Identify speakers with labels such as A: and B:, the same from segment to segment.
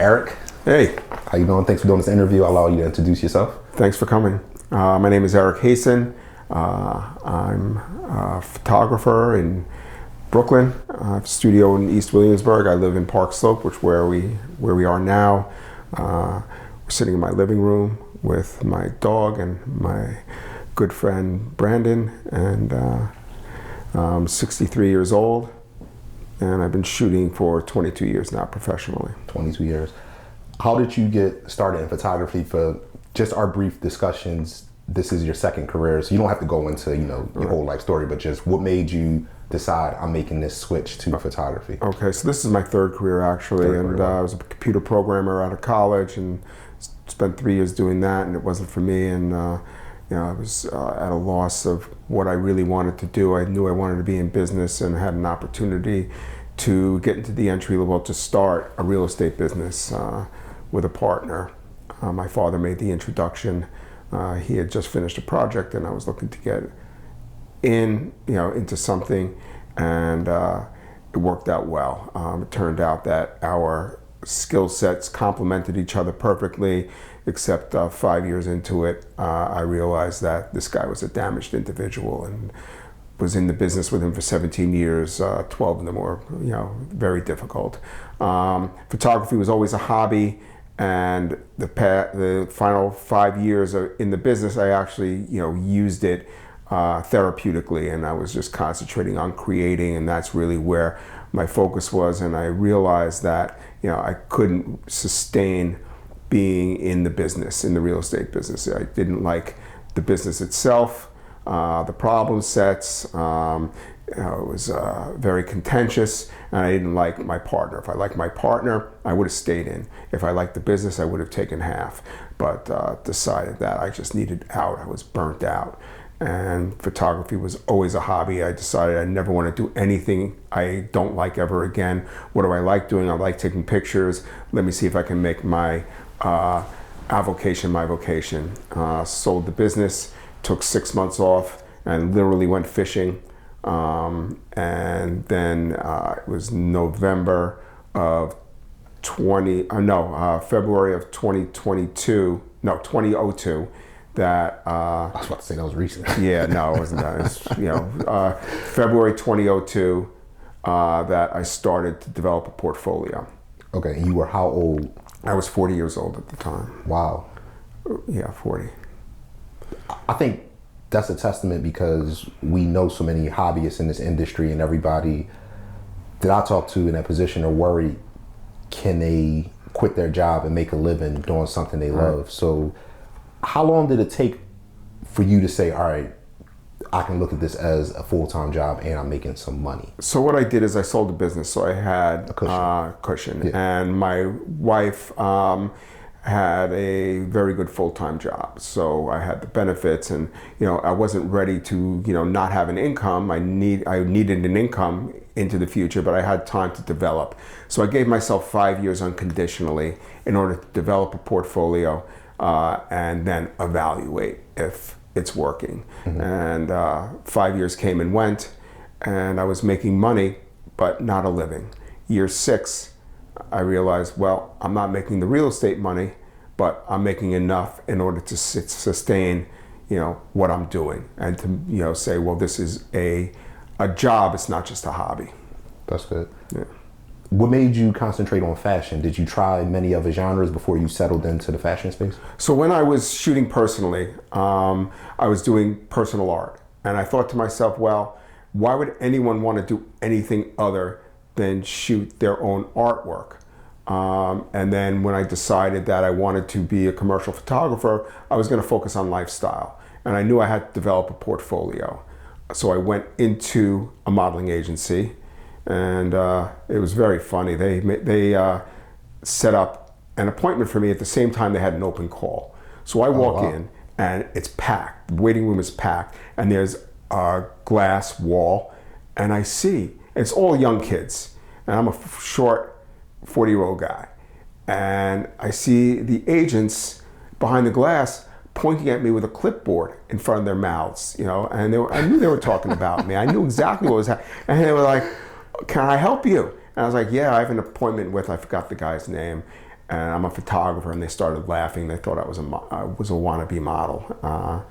A: Eric.
B: Hey.
A: How you doing? Thanks for doing this interview. I'll allow you to introduce yourself.
B: Thanks for coming. My name is Eric Hason. I'm a photographer in Brooklyn. I have a studio in East Williamsburg. I live in Park Slope, where we are now. We're sitting in my living room with my dog and my good friend Brandon, and I'm 63 years old, and I've been shooting for 22 years now professionally.
A: 22 years. How did you get started in photography? For just our brief discussions, this is your second career, so you don't have to go into your whole life story, but just what made you decide I'm making this switch to photography?
B: Okay, so this is my third career actually, I was a computer programmer out of college and spent 3 years doing that, and it wasn't for me, and I was at a loss of what I really wanted to do. I knew I wanted to be in business and had an opportunity to get into the entry level to start a real estate business with a partner. My father made the introduction. He had just finished a project and I was looking to get into something, and it worked out well. It turned out that our skill sets complemented each other perfectly, except 5 years into it, I realized that this guy was a damaged individual, and was in the business with him for 17 years, 12 of them were very difficult. Photography was always a hobby, and the final 5 years in the business, I actually used it therapeutically, and I was just concentrating on creating, and that's really where my focus was. And I realized that I couldn't sustain being in the business, in the real estate business. I didn't like the business itself, the problem sets. It was very contentious, and I didn't like my partner. If I liked my partner, I would have stayed in. If I liked the business, I would have taken half, but decided that I just needed out. I was burnt out, and photography was always a hobby. I decided I never want to do anything I don't like ever again. What do I like doing? I like taking pictures. Let me see if I can make my avocation my vocation. Sold the business, took 6 months off, and literally went fishing. And then it was November of February of 2002, no, 2002, that
A: I was about to say that was recent.
B: Yeah, no, it wasn't that. It was, February 2002 that I started to develop a portfolio.
A: Okay, and you were how old?
B: I was 40 years old at the time.
A: Wow.
B: Yeah, 40.
A: I think that's a testament, because we know so many hobbyists in this industry, and everybody that I talk to in that position are worried, can they quit their job and make a living doing something they love? So how long did it take for you to say, all right, I can look at this as a full-time job and I'm making some money?
B: So what I did is I sold the business, so I had a cushion.
A: Yeah.
B: And my wife had a very good full-time job, so I had the benefits, and I wasn't ready to not have an income. I needed an income into the future, but I had time to develop. So I gave myself 5 years unconditionally in order to develop a portfolio and then evaluate if it's working. Mm-hmm. And 5 years came and went, and I was making money, but not a living. Year 6, I realized, well, I'm not making the real estate money, but I'm making enough in order to sustain, what I'm doing, and to, say, well, this is a job. It's not just a hobby.
A: That's good.
B: Yeah.
A: What made you concentrate on fashion? Did you try many other genres before you settled into the fashion space?
B: So when I was shooting personally, I was doing personal art, and I thought to myself, well, why would anyone want to do anything other than shoot their own artwork? And then when I decided that I wanted to be a commercial photographer, I was going to focus on lifestyle, and I knew I had to develop a portfolio. So I went into a modeling agency, and it was very funny. They set up an appointment for me at the same time they had an open call. So I walk in, and it's packed. The waiting room is packed, and there's a glass wall, and I see it's all young kids, and I'm a short 40-year-old guy, and I see the agents behind the glass pointing at me with a clipboard in front of their mouths, and I knew they were talking about me. I knew exactly what was happening, and they were like, "Can I help you?" And I was like, "Yeah, I have an appointment with," I forgot the guy's name, and I'm a photographer, and they started laughing. They thought I was a wannabe model.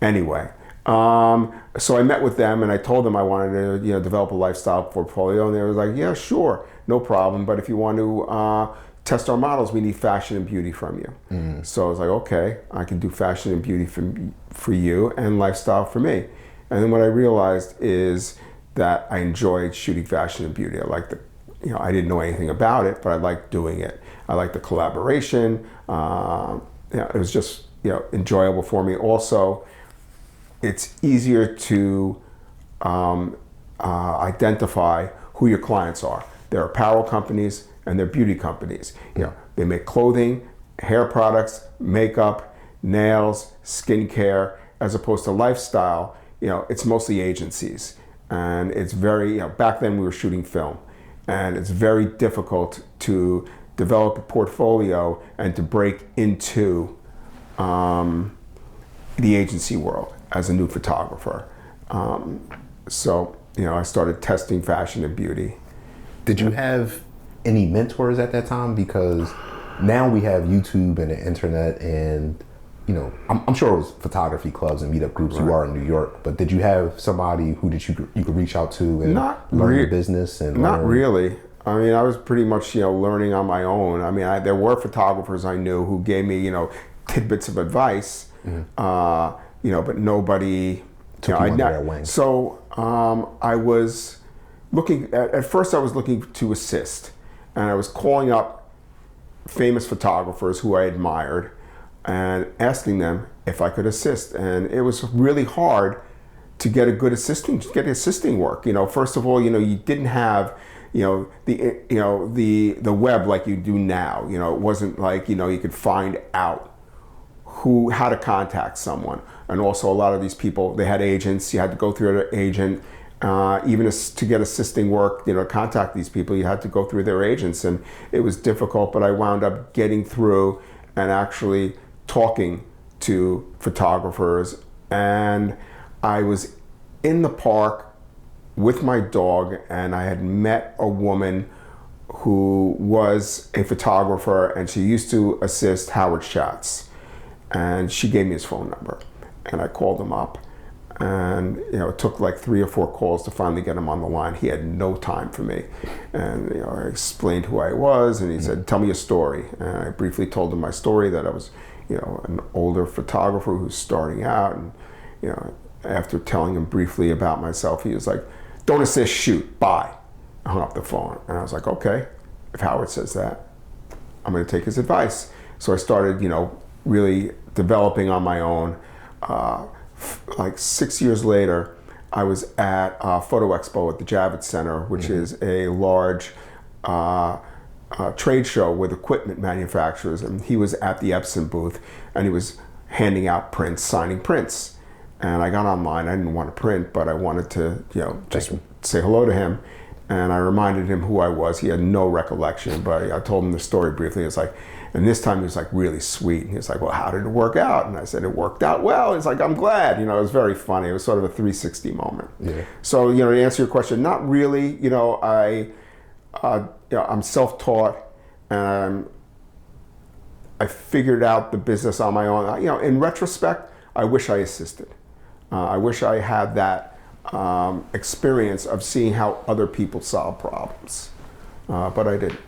B: Anyway, so I met with them, and I told them I wanted to develop a lifestyle portfolio, and they were like, yeah, sure, no problem, but if you want to test our models, we need fashion and beauty from you. So I was like, okay, I can do fashion and beauty for you and lifestyle for me. And then what I realized is that I enjoyed shooting fashion and beauty. I liked I didn't know anything about it, but I liked doing it. I liked the collaboration. It was just enjoyable for me. Also, it's easier to identify who your clients are. There are apparel companies and they're beauty companies. They make clothing, hair products, makeup, nails, skincare, as opposed to lifestyle. It's mostly agencies. And it's very, back then we were shooting film, and it's very difficult to develop a portfolio and to break into the agency world as a new photographer. So I started testing fashion and beauty.
A: Did you have any mentors at that time? Because now we have YouTube and the internet, and I'm sure it was photography clubs and meetup groups. Right. You are in New York, but did you have somebody who you could reach out to and learn the business? And
B: not really. I mean, I was pretty much learning on my own. I mean, there were photographers I knew who gave me tidbits of advice, but nobody
A: took you under their wing.
B: So I was looking at first. I was looking to assist, and I was calling up famous photographers who I admired and asking them if I could assist. And it was really hard to get assisting work. First of all, you didn't have the web like you do now. It wasn't like you could find out how to contact someone. And also, a lot of these people, they had agents. You had to go through their agent. Even to get assisting work, contact these people, you had to go through their agents, and it was difficult. But I wound up getting through and actually talking to photographers. And I was in the park with my dog, and I had met a woman who was a photographer, and she used to assist Howard Schatz. And she gave me his phone number, and I called him up. And it took like 3 or 4 calls to finally get him on the line. He had no time for me, and I explained who I was, and he said, "Tell me a story." And I briefly told him my story, that I was, an older photographer who's starting out, and after telling him briefly about myself, he was like, "Don't assist, shoot, bye." I hung up the phone, and I was like, "Okay, if Howard says that, I'm going to take his advice." So I started, really developing on my own. Like 6 years later, I was at a photo expo at the Javits Center, which is a large trade show with equipment manufacturers, and he was at the Epson booth, and he was handing out prints, signing prints. And I got online. I didn't want to print, but I wanted to, just say hello to him. And I reminded him who I was. He had no recollection, but I told him the story briefly. It's like, and this time he was like really sweet. And he was like, "Well, how did it work out?" And I said, "It worked out well." He's like, "I'm glad." It was very funny. It was sort of a 360 moment.
A: Yeah.
B: So, to answer your question, not really. I'm self-taught, and I figured out the business on my own. In retrospect, I wish I assisted. I wish I had that experience of seeing how other people solve problems, but I didn't.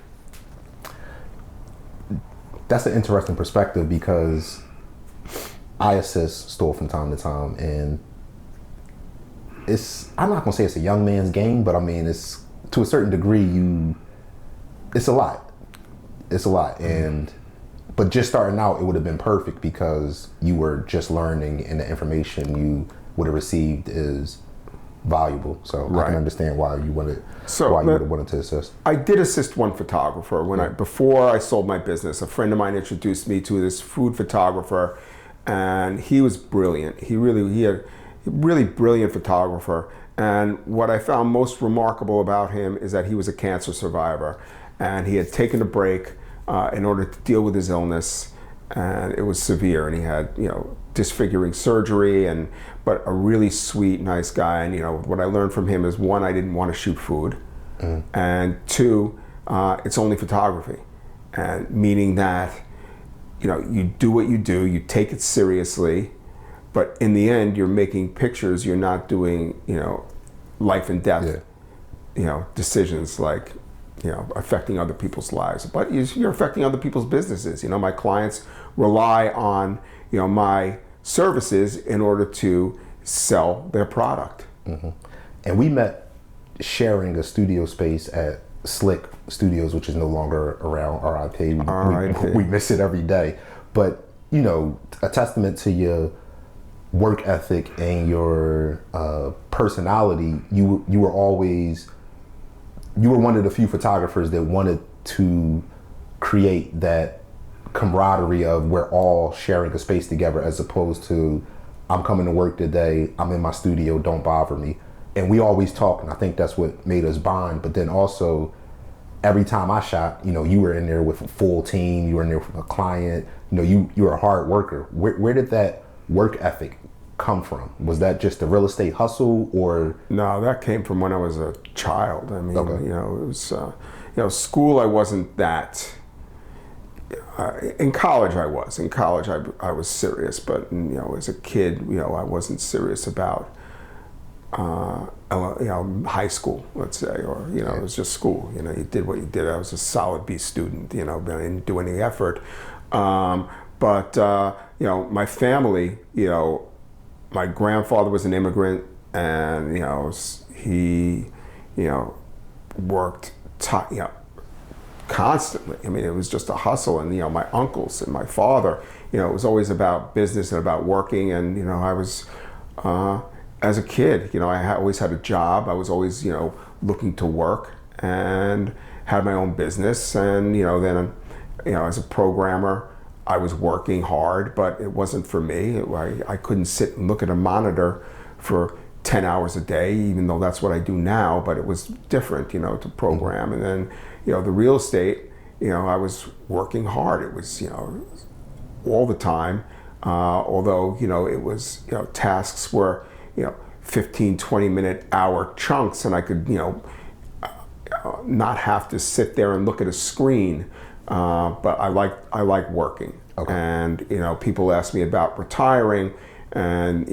A: That's an interesting perspective, because I assist still from time to time, and I'm not gonna say it's a young man's game, but I mean, it's to a certain degree, it's a lot. But just starting out, it would have been perfect, because you were just learning, and the information you would have received is valuable. So right. I can understand why you would have wanted to assist.
B: I did assist one photographer before I sold my business. A friend of mine introduced me to this food photographer, and he was brilliant. He had a really brilliant photographer. And what I found most remarkable about him is that he was a cancer survivor, and he had taken a break in order to deal with his illness, and it was severe, and he had disfiguring surgery, but a really sweet, nice guy. And what I learned from him is, one, I didn't want to shoot food, and two, it's only photography, and meaning that, you do what you do, you take it seriously, but in the end, you're making pictures. You're not doing, life and death, decisions like, affecting other people's lives. But you're affecting other people's businesses. My clients rely on, my services in order to sell their product.
A: Mm-hmm. And we met sharing a studio space at Slick Studios, which is no longer around. RIP. We miss it every day. But, a testament to your work ethic and your personality, you were one of the few photographers that wanted to create that camaraderie of we're all sharing a space together, as opposed to I'm coming to work today, I'm in my studio, don't bother me. And we always talk, and I think that's what made us bond. But then also, every time I shot, you were in there with a full team, you were in there with a client, you were a hard worker. Where did that work ethic come from? Was that just a real estate hustle, or?
B: No, that came from when I was a child. I mean,
A: Okay.
B: it was, school I wasn't that. In college I was. In college I was serious, but, as a kid, I wasn't serious about, high school, let's say, or, it was just school. You did what you did. I was a solid B student, but I didn't do any effort. But my family, my grandfather was an immigrant, and, he, worked, constantly. I mean, it was just a hustle. And, my uncles and my father, it was always about business and about working. And, I was, as a kid, I always had a job. I was always, looking to work, and had my own business. And, then, as a programmer, I was working hard, but it wasn't for me. I couldn't sit and look at a monitor for 10 hours a day, even though that's what I do now, but it was different, to program. And then, the real estate, I was working hard. It was, all the time, although, it was, tasks were, 15, 20-minute hour chunks, and I could, not have to sit there and look at a screen. But I like working. Okay. And, people ask me about retiring, and,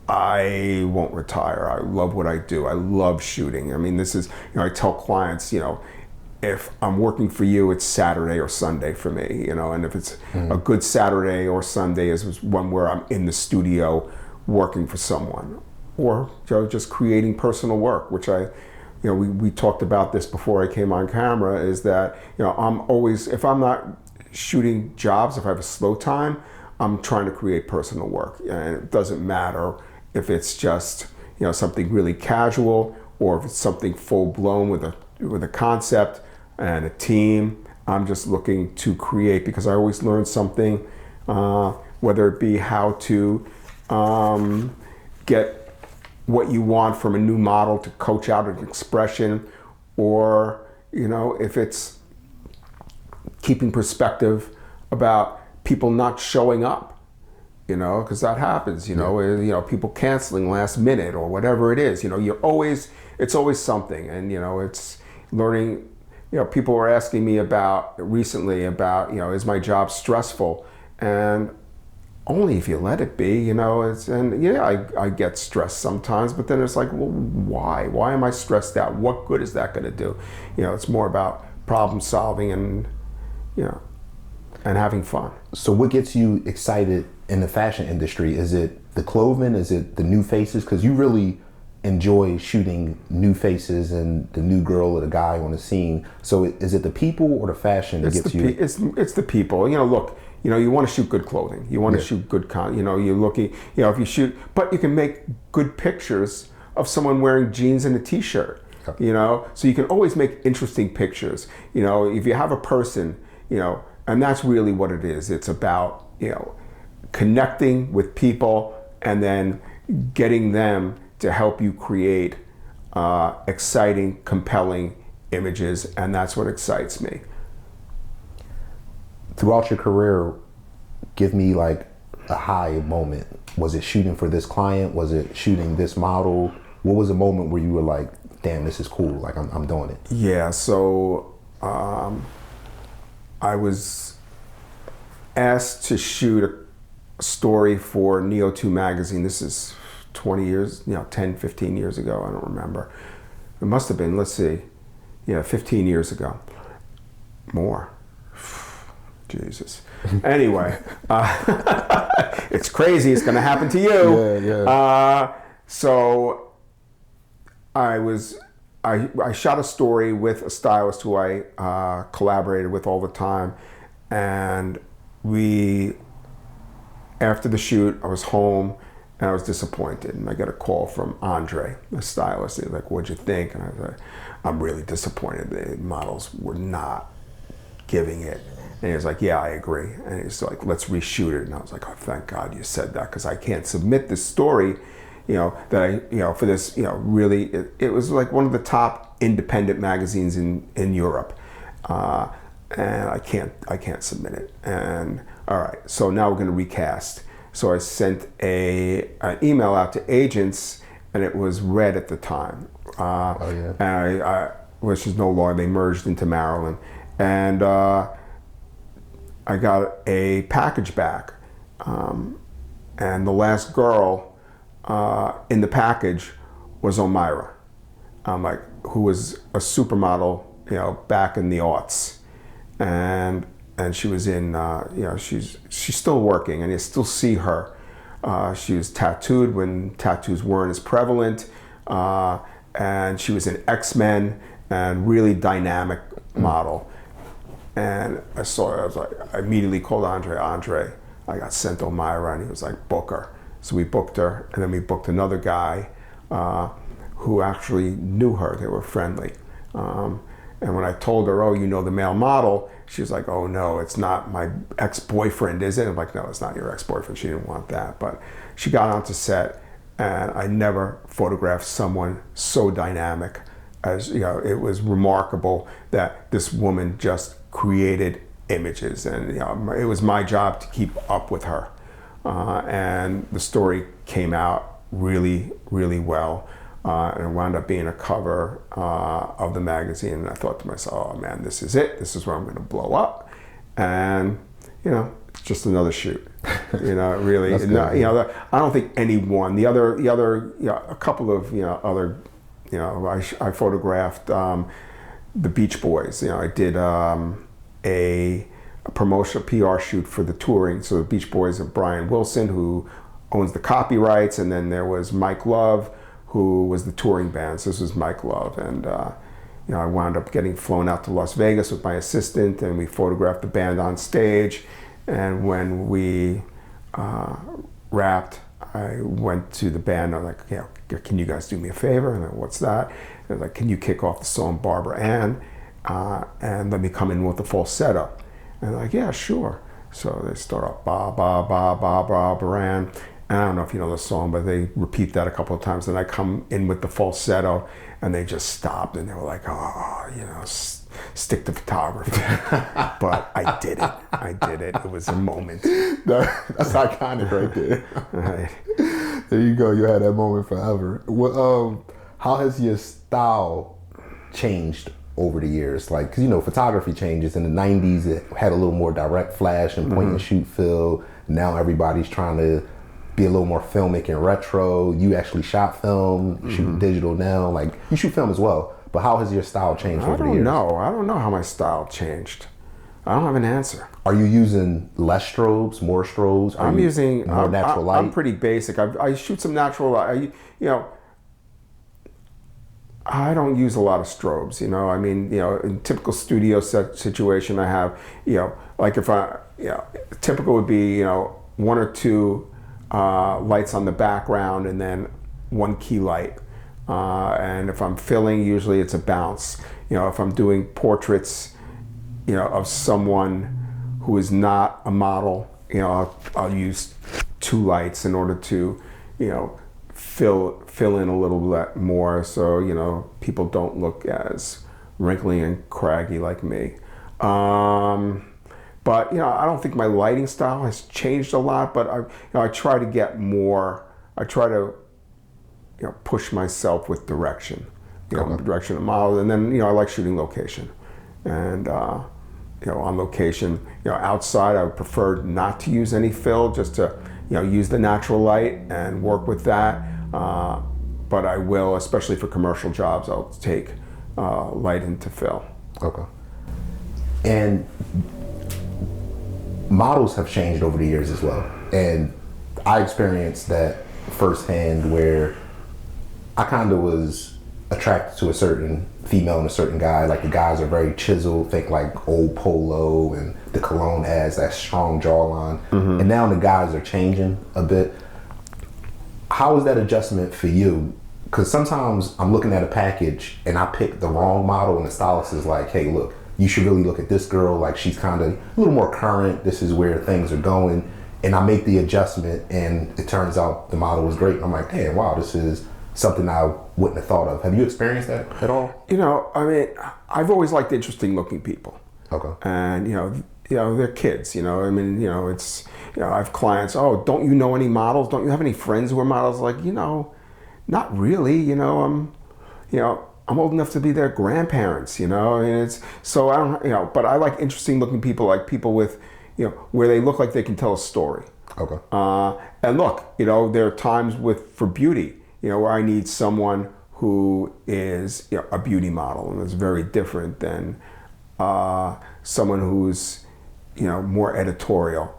B: I won't retire. I love what I do. I love shooting. I mean, this is, I tell clients, if I'm working for you, it's Saturday or Sunday for me, and if it's a good Saturday or Sunday is one where I'm in the studio working for someone, or, just creating personal work, which we talked about this before I came on camera, is that, I'm always, if I'm not shooting jobs, if I have a slow time, I'm trying to create personal work. And it doesn't matter if it's just, something really casual, or if it's something full blown with a concept and a team. I'm just looking to create, because I always learn something, whether it be how to get what you want from a new model to coach out an expression, or, if it's keeping perspective about people not showing up, because that happens, people canceling last minute or whatever it is, it's always something. And, it's learning, people were asking me recently about, is my job stressful? And only if you let it be, I get stressed sometimes, but then it's like, well, why? Why am I stressed out? What good is that going to do? It's more about problem solving and having fun.
A: So what gets you excited in the fashion industry? Is it the clothing? Is it the new faces? Because you really enjoy shooting new faces and the new girl or the guy on the scene. So is it the people or the fashion that gets you?
B: It's the people. Look, you want to shoot good clothing. You want to shoot good you're looking, if you shoot, but you can make good pictures of someone wearing jeans and a t-shirt, so you can always make interesting pictures. If you have a person, and that's really what it is. It's about, connecting with people and then getting them to help you create exciting, compelling images, and that's what excites me.
A: Throughout your career, give me like a high moment. Was it shooting for this client? Was it shooting this model? What was a moment where you were like, damn, this is cool, like I'm doing it?
B: Yeah, so I was asked to shoot a story for Neo 2 magazine. This is 20 years, 10, 15 years ago. I don't remember. It must have been, let's see, 15 years ago. More. Jesus. Anyway, it's crazy. It's going to happen to you.
A: Yeah.
B: So I shot a story with a stylist who I collaborated with all the time, and after the shoot, I was home and I was disappointed, and I got a call from Andre, the stylist. He was like, "What'd you think?" And I was like, "I'm really disappointed. The models were not giving it." And he was like, "Yeah, I agree." And he was like, "Let's reshoot it." And I was like, "Oh, thank God you said that, because I can't submit this story, that I, for this, really, it was like one of the top independent magazines in Europe. And I can't submit it." And all right, so now we're going to recast. So I sent an email out to agents, and it was Red at the time. And which is no longer, they merged into Maryland. And I got a package back. And the last girl in the package was Omira, who was a supermodel, back in the aughts. And she was in, she's still working, and you still see her. She was tattooed when tattoos weren't as prevalent, and she was in X-Men, and really dynamic model. And I saw her, I immediately called Andre, I got sent Omira, and he was like, "Book her." So we booked her, and then we booked another guy who actually knew her. They were friendly. And when I told her, "Oh, the male model," she was like, "Oh no, it's not my ex-boyfriend, is it?" I'm like, "No, it's not your ex-boyfriend." She didn't want that. But she got onto set, and I never photographed someone so dynamic. As it was remarkable that this woman just created images, and it was my job to keep up with her. And the story came out really, really well. And it wound up being a cover of the magazine. And I thought to myself, "Oh man, this is it. This is where I'm going to blow up." And it's just another shoot. Really. I don't think anyone. The other, a couple of other. I photographed the Beach Boys. I did a promotional PR shoot for the touring. So the Beach Boys of Brian Wilson, who owns the copyrights, and then there was Mike Love, who was the touring band. So this was Mike Love. And I wound up getting flown out to Las Vegas with my assistant, and we photographed the band on stage. And when we wrapped, I went to the band. I'm like, "Can you guys do me a favor?" And I'm like, "What's that?" And they're like, "Can you kick off the song Barbara Ann and let me come in with the falsetto?" And I'm like, "Yeah, sure." So they start off ba ba ba ba Barbara Ann. And I don't know if you know the song, but they repeat that a couple of times. And I come in with the falsetto, and they just stopped, and they were like, "Oh, stick to photography." But I did it. It was a moment.
A: That's iconic right there.
B: Right.
A: There you go. You had that moment forever. How has your style changed over the years? Because photography changes. In the 90s, it had a little more direct flash and point and shoot feel. Now everybody's trying to be a little more filmic and retro. You actually shot film, shoot digital now. You shoot film as well. But how has your style changed over the years?
B: I don't know how my style changed. I don't have an answer.
A: Are you using less strobes, more strobes?
B: I'm using
A: more natural light?
B: I'm pretty basic. I shoot some natural light. I don't use a lot of strobes. In typical studio situation, I have, typical would be, one or two lights on the background, and then one key light. And if I'm filling, usually it's a bounce. If I'm doing portraits, of someone who is not a model, I'll use two lights in order to, fill in a little bit more, so people don't look as wrinkly and craggy like me. But I don't think my lighting style has changed a lot. But I try to get more. I try to push myself with direction, direction of model, and then I like shooting location, and on location. Outside, I would prefer not to use any fill, just to, use the natural light and work with that. But I will, especially for commercial jobs, I'll take light into fill.
A: Okay. And models have changed over the years as well. And I experienced that firsthand, where I kind of was attracted to a certain female and a certain guy. Like, the guys are very chiseled, think like old Polo, and the cologne adds that strong jawline. Mm-hmm. And now the guys are changing a bit. How was that adjustment for you? Because sometimes I'm looking at a package and I pick the wrong model, and the stylist is like, hey, look, you should really look at this girl. Like, she's kind of a little more current. This is where things are going. And I make the adjustment, and it turns out the model was great. And I'm like, damn, wow, this is something I wouldn't have thought of. Have you experienced that at all?
B: I've always liked interesting looking people.
A: Okay.
B: And, they're kids, it's, I have clients, oh, don't you know any models? Don't you have any friends who are models? Like, not really, I'm old enough to be their grandparents, so I don't, but I like interesting looking people, like people with, where they look like they can tell a story.
A: Okay.
B: And look, there are times for beauty, where I need someone who is a beauty model, and it's very different than someone who's more editorial,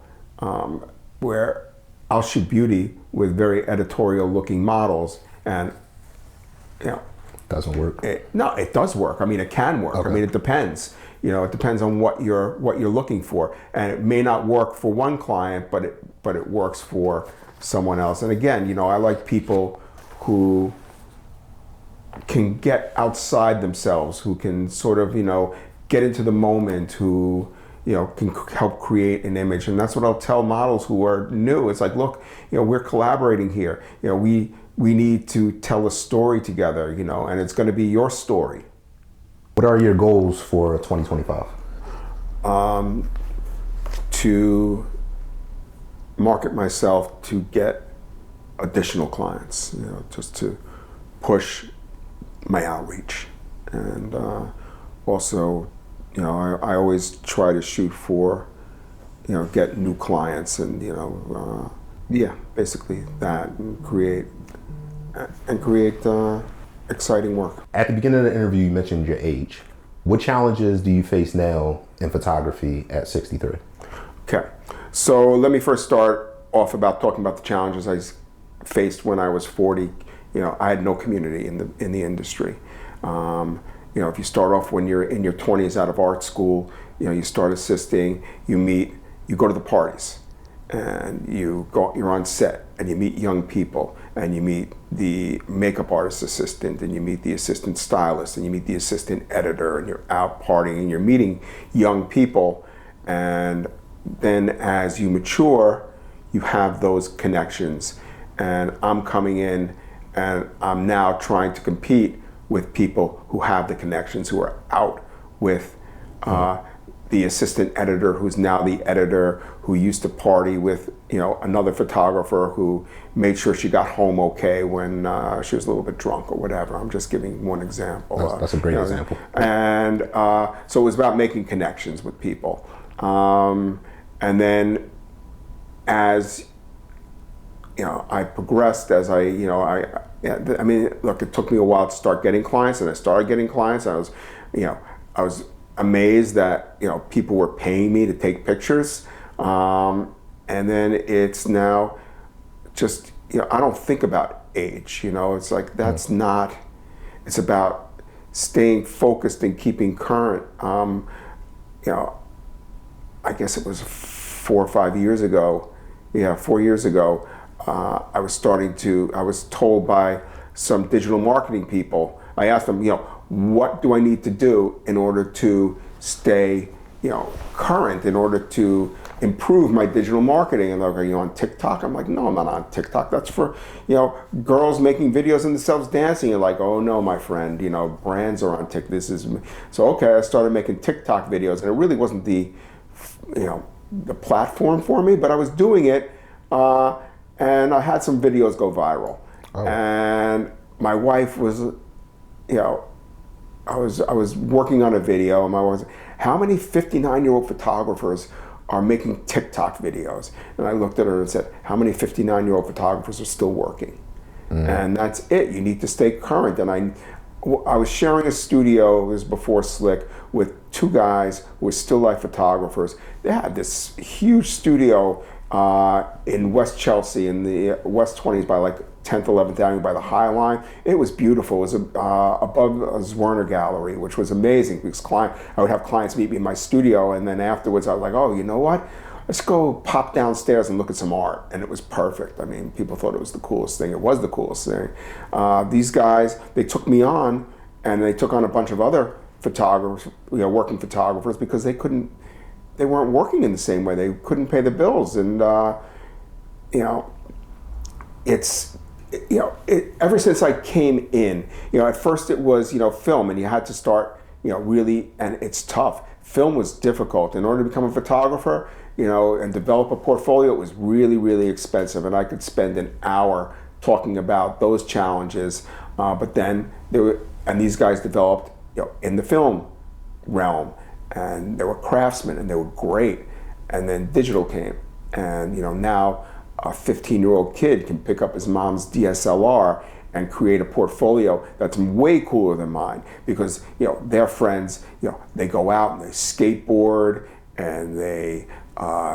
B: where I'll shoot beauty with very editorial looking models, and
A: doesn't work.
B: It does work. It can work.
A: Okay.
B: It depends. It depends on what you're looking for, and it may not work for one client, but it works for someone else. And again, I like people who can get outside themselves, who can sort of get into the moment, who can help create an image. And that's what I'll tell models who are new. It's like, look, we're collaborating here. We need to tell a story together, and it's going to be your story.
A: What are your goals for 2025?
B: To market myself, to get additional clients, just to push my outreach. And also, I always try to shoot for, get new clients, and, basically that, and create exciting work.
A: At the beginning of the interview, you mentioned your age. What challenges do you face now in photography at 63?
B: Okay, so let me first start off about talking about the challenges I faced when I was 40. I had no community in the industry. If you start off when you're in your 20s out of art school, you start assisting, you go to the parties, and you're on set, and you meet young people, and you meet the makeup artist assistant, and you meet the assistant stylist, and you meet the assistant editor, and you're out partying, and you're meeting young people. And then as you mature, you have those connections. And I'm coming in, and I'm now trying to compete with people who have the connections, who are out with the assistant editor, who's now the editor, who used to party with another photographer, who made sure she got home okay when she was a little bit drunk or whatever. I'm just giving one example.
A: That's a great example.
B: And so it was about making connections with people. And then as I progressed, look, it took me a while to start getting clients, and I started getting clients. I was amazed that people were paying me to take pictures, and then it's now just I don't think about age. It's like that's not. It's about staying focused and keeping current. I guess it was 4 or 5 years ago. 4 years ago. I was told by some digital marketing people. I asked them, what do I need to do in order to stay, current, in order to improve my digital marketing? And they're like, are you on TikTok? I'm like, no, I'm not on TikTok. That's for, girls making videos of themselves dancing. And like, oh no, my friend, brands are on TikTok. So okay, I started making TikTok videos, and it really wasn't the platform for me, but I was doing it, and I had some videos go viral. Oh. And my wife was, I was working on a video, and my wife was, how many 59-year-old photographers are making TikTok videos? And I looked at her and said, how many 59-year-old photographers are still working? And that's it. You need to stay current. And I was sharing a studio, it was before Slick, with two guys who were still life photographers. They had this huge studio in West Chelsea, in the West 20s by like 10th, 11th Avenue by the High Line. It was beautiful. It was above a Zwerner gallery, which was amazing because I would have clients meet me in my studio, and then afterwards I was like, oh, you know what? Let's go pop downstairs and look at some art. And it was perfect. I mean, people thought it was the coolest thing. It was the coolest thing. These guys, they took me on, and they took on a bunch of other photographers, working photographers, because they weren't working in the same way. They couldn't pay the bills. And, ever since I came in, at first it was, film, and you had to start, really, and it's tough. Film was difficult. In order to become a photographer, and develop a portfolio, it was really, really expensive. And I could spend an hour talking about those challenges. But then these guys developed, in the film realm, and they were craftsmen, and they were great. And then digital came, and now a 15-year-old kid can pick up his mom's DSLR and create a portfolio that's way cooler than mine, because their friends, they go out and they skateboard and they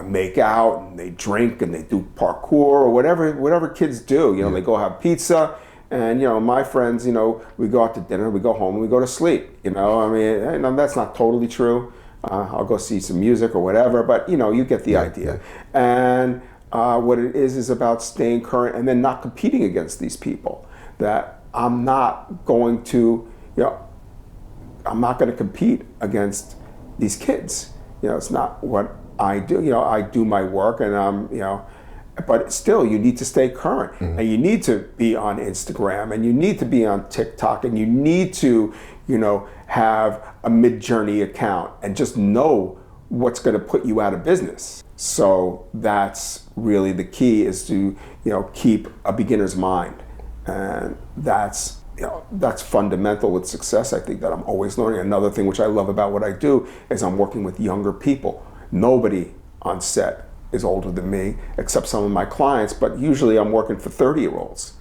B: make out and they drink and they do parkour or whatever kids do. They go have pizza, and my friends, we go out to dinner, we go home, and we go to sleep. I mean, and that's not totally true. I'll go see some music or whatever, but you get the idea. And what it is about staying current and then not competing against these people. That I'm not going to, compete against these kids. It's not what I do. I do my work, and but still, you need to stay current, and you need to be on Instagram, and you need to be on TikTok, and you need to, have a Mid-Journey account, and just know what's going to put you out of business. So that's really the key, is to keep a beginner's mind, and that's fundamental with success. I think that I'm always learning. Another thing which I love about what I do is I'm working with younger people. Nobody on set is older than me, except some of my clients, but usually I'm working for 30-year-olds.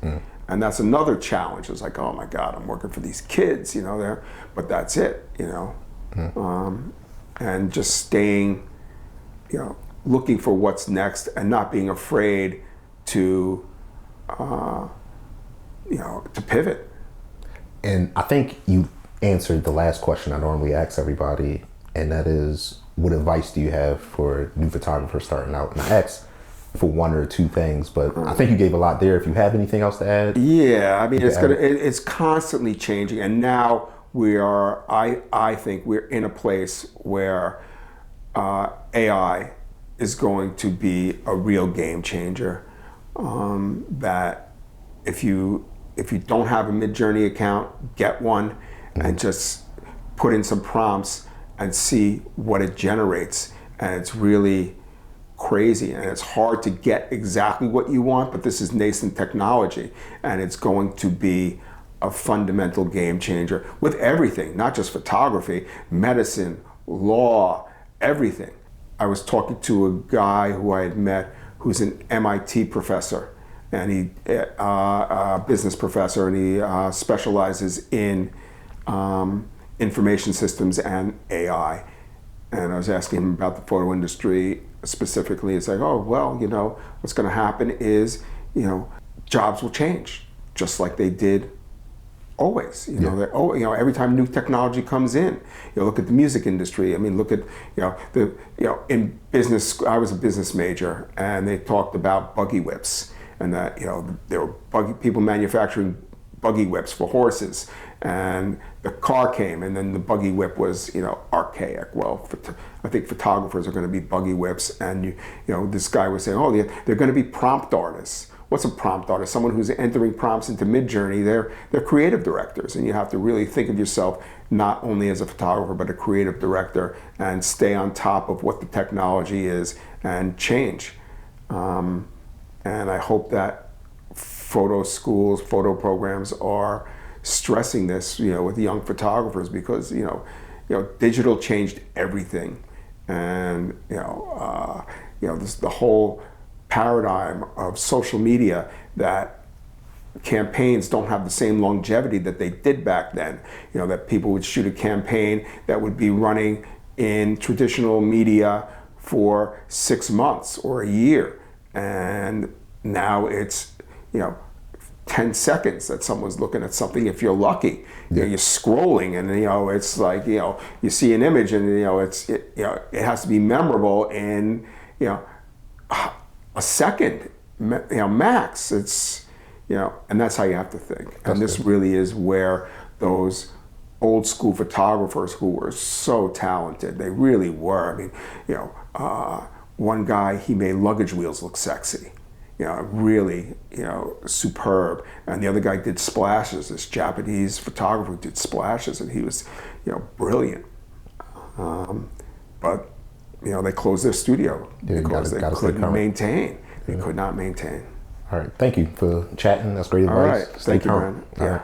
B: And that's another challenge. It's like, oh my God, I'm working for these kids, but that's it, and just staying, looking for what's next and not being afraid to pivot.
A: And I think you answered the last question I normally ask everybody, and that is, what advice do you have for new photographers starting out? And I asked for one or two things, but I think you gave a lot there. If you have anything else to add?
B: Yeah, I mean, it's constantly changing, and now I think we're in a place where AI is going to be a real game changer. That if you don't have a Mid-Journey account, get one, and just put in some prompts and see what it generates. And it's really crazy, and it's hard to get exactly what you want, but this is nascent technology, and it's going to be a fundamental game changer with everything, not just photography, medicine, law, everything. I was talking to a guy who I had met who's an MIT professor, and he a business professor, and he specializes in information systems and AI. And I was asking him about the photo industry specifically. It's like, oh, well, what's going to happen is, jobs will change, just like they did always. Every time new technology comes in, look at the music industry. I mean, look at, in business, I was a business major, and they talked about buggy whips, and that, there were people manufacturing buggy whips for horses, and the car came, and then the buggy whip was, archaic. Well, I think photographers are going to be buggy whips, and this guy was saying, oh, they're going to be prompt artists. What's a prompt artist? Someone who's entering prompts into Mid-Journey. They're creative directors, and you have to really think of yourself not only as a photographer but a creative director, and stay on top of what the technology is and change. And I hope that photo schools, photo programs are stressing this, with the young photographers because, digital changed everything. And, this, the whole paradigm of social media that campaigns don't have the same longevity that they did back then. That people would shoot a campaign that would be running in traditional media for 6 months or a year. And now it's, 10 seconds that someone's looking at something if you're lucky. You're scrolling and, it's like, you see an image and, it has to be memorable in, a second, max. It's, and that's how you have to think. And this really is where those old school photographers who were so talented, they really were. I mean, one guy, he made luggage wheels look sexy, really, superb. And the other guy did splashes. This Japanese photographer did splashes, and he was, brilliant. But, they closed their studio because they couldn't maintain. They could not maintain.
A: All right. Thank you for chatting. That's great advice.
B: All right. Thank you, man.
A: All right.